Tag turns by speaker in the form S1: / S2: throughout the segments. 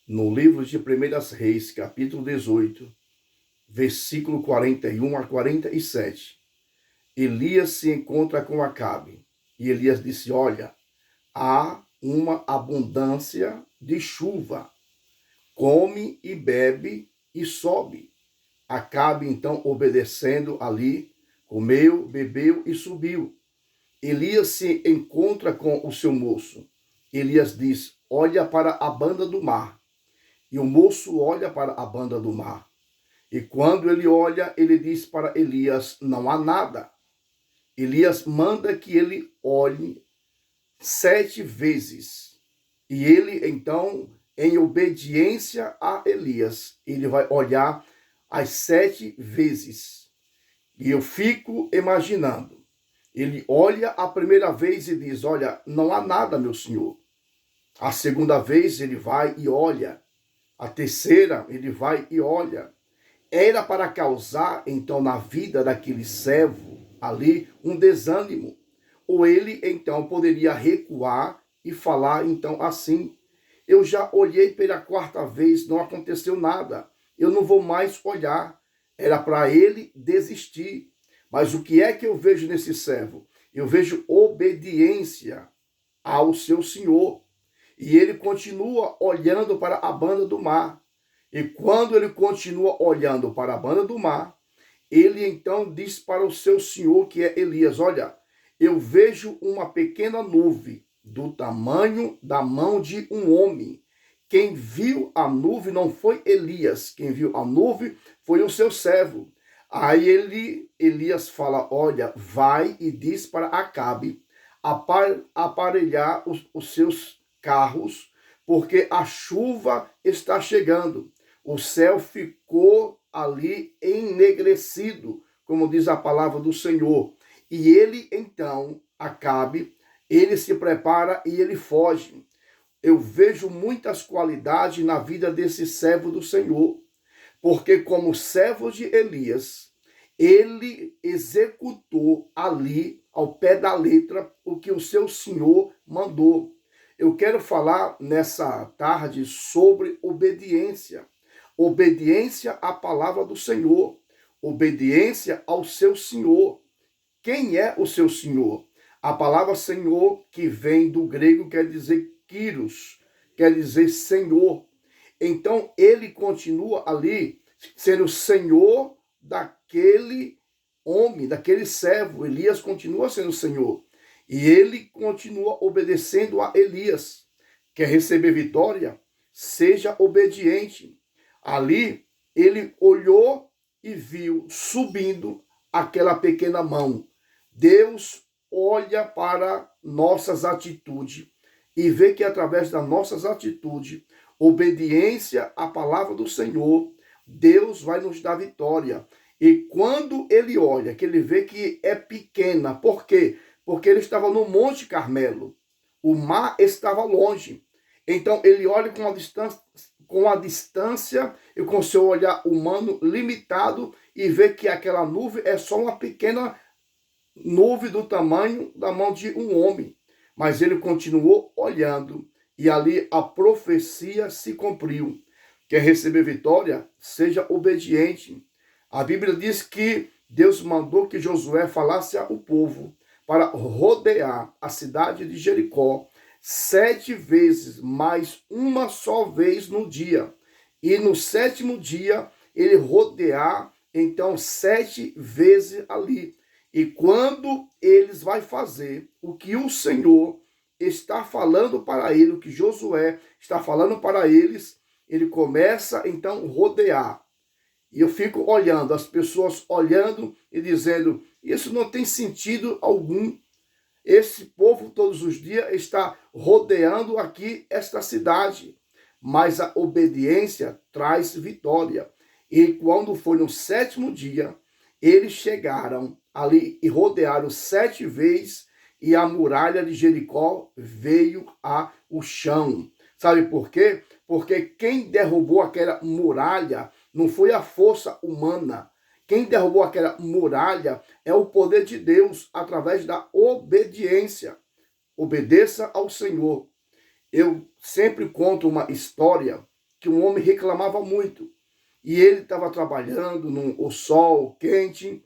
S1: No livro de 1 Reis, capítulo 18, versículo 41 a 47, Elias se encontra com Acabe. E Elias disse: olha, há uma abundância de chuva, come e bebe e sobe. Acabe, então, obedecendo ali, comeu, bebeu e subiu. Elias se encontra com o seu moço. Elias diz: olha para a banda do mar. E o moço olha para a banda do mar. E quando ele olha, ele diz para Elias: não há nada. Elias manda que ele olhe 7 vezes. E ele, então, em obediência a Elias, ele vai olhar as 7 vezes. E eu fico imaginando. Ele olha a primeira vez e diz: olha, não há nada, meu senhor. A segunda vez ele vai e olha. A terceira ele vai e olha. Era para causar, então, na vida daquele servo ali um desânimo. Ou ele, então, poderia recuar e falar, então, assim: eu já olhei pela 4ª vez, não aconteceu nada. Eu não vou mais olhar. Era para ele desistir. Mas o que é que eu vejo nesse servo? Eu vejo obediência ao seu senhor. E ele continua olhando para a banda do mar. E quando ele continua olhando para a banda do mar, ele então diz para o seu senhor, que é Elias: olha, eu vejo uma pequena nuvem do tamanho da mão de um homem. Quem viu a nuvem não foi Elias, quem viu a nuvem foi o seu servo. Aí Elias fala: olha, vai e diz para Acabe aparelhar os seus carros, porque a chuva está chegando. O céu ficou ali enegrecido, como diz a palavra do Senhor. E ele, então, Acabe, ele se prepara e ele foge. Eu vejo muitas qualidades na vida desse servo do Senhor, porque como servo de Elias, ele executou ali, ao pé da letra, o que o seu senhor mandou. Eu quero falar nessa tarde sobre obediência. Obediência à palavra do Senhor. Obediência ao seu senhor. Quem é o seu senhor? A palavra senhor, que vem do grego, quer dizer kyrios, quer dizer senhor. Então, ele continua ali sendo o senhor daquele homem, daquele servo. Elias continua sendo o senhor. E ele continua obedecendo a Elias. Quer receber vitória? Seja obediente. Ali, ele olhou e viu subindo aquela pequena mão. Deus olha para nossas atitudes e vê que através das nossas atitudes, obediência à palavra do Senhor, Deus vai nos dar vitória. E quando ele olha, que ele vê que é pequena, por quê? Porque ele estava no Monte Carmelo. O mar estava longe. Então ele olha com a distância e com seu olhar humano limitado e vê que aquela nuvem é só uma pequena nuvem do tamanho da mão de um homem. Mas ele continuou olhando e ali a profecia se cumpriu. Quer receber vitória? Seja obediente. A Bíblia diz que Deus mandou que Josué falasse ao povo para rodear a cidade de Jericó 7 vezes, mais uma só vez no dia. E no 7º dia, ele rodear, então, 7 vezes ali. E quando eles vai fazer o que o Senhor está falando para ele, o que Josué está falando para eles, ele começa, então, rodear. E eu fico olhando, as pessoas olhando e dizendo: isso não tem sentido algum. Esse povo todos os dias está rodeando aqui esta cidade. Mas a obediência traz vitória. E quando foi no 7º dia, eles chegaram ali e rodearam 7 vezes e a muralha de Jericó veio ao chão. Sabe por quê? Porque quem derrubou aquela muralha não foi a força humana. Quem derrubou aquela muralha é o poder de Deus através da obediência. Obedeça ao Senhor. Eu sempre conto uma história que um homem reclamava muito. E ele estava trabalhando no sol quente,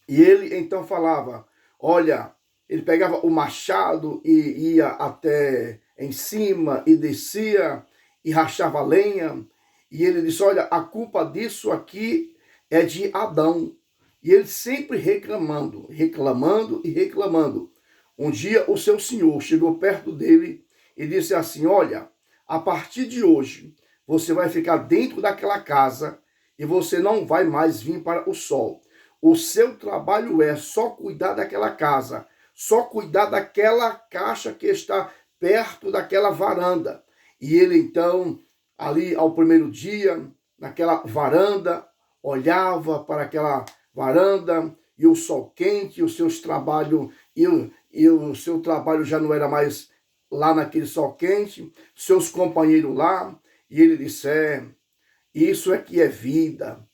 S1: e ele então falava, olha, ele pegava o machado e ia até em cima e descia e rachava lenha. E ele disse, olha, a culpa disso aqui é de Adão. E ele sempre reclamando, reclamando e reclamando. Um dia o seu senhor chegou perto dele e disse assim, olha, a partir de hoje você vai ficar dentro daquela casa e você não vai mais vir para o sol. O seu trabalho é só cuidar daquela casa, só cuidar daquela caixa que está perto daquela varanda. E ele então, ali ao primeiro dia, naquela varanda, olhava para aquela varanda e o sol quente, os seus trabalhos, e o seu trabalho já não era mais lá naquele sol quente, seus companheiros lá, e ele disse, isso é que é vida,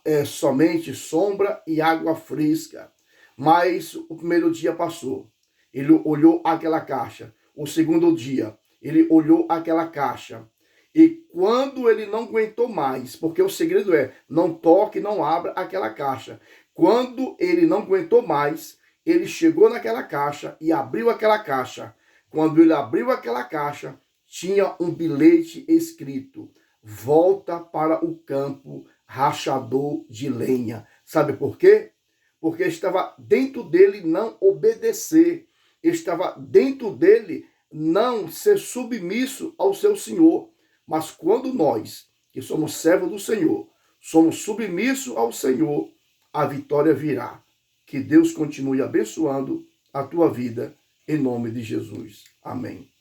S1: é somente sombra e água fresca. Mas o primeiro dia passou, ele olhou aquela caixa. O segundo dia, ele olhou aquela caixa. E quando ele não aguentou mais, porque o segredo é, não toque, não abra aquela caixa. Quando ele não aguentou mais, ele chegou naquela caixa e abriu aquela caixa. Quando ele abriu aquela caixa, tinha um bilhete escrito, volta para o campo rachador de lenha. Sabe por quê? Porque estava dentro dele não obedecer, estava dentro dele não ser submisso ao seu Senhor. Mas quando nós, que somos servos do Senhor, somos submissos ao Senhor, a vitória virá. Que Deus continue abençoando a tua vida, em nome de Jesus. Amém.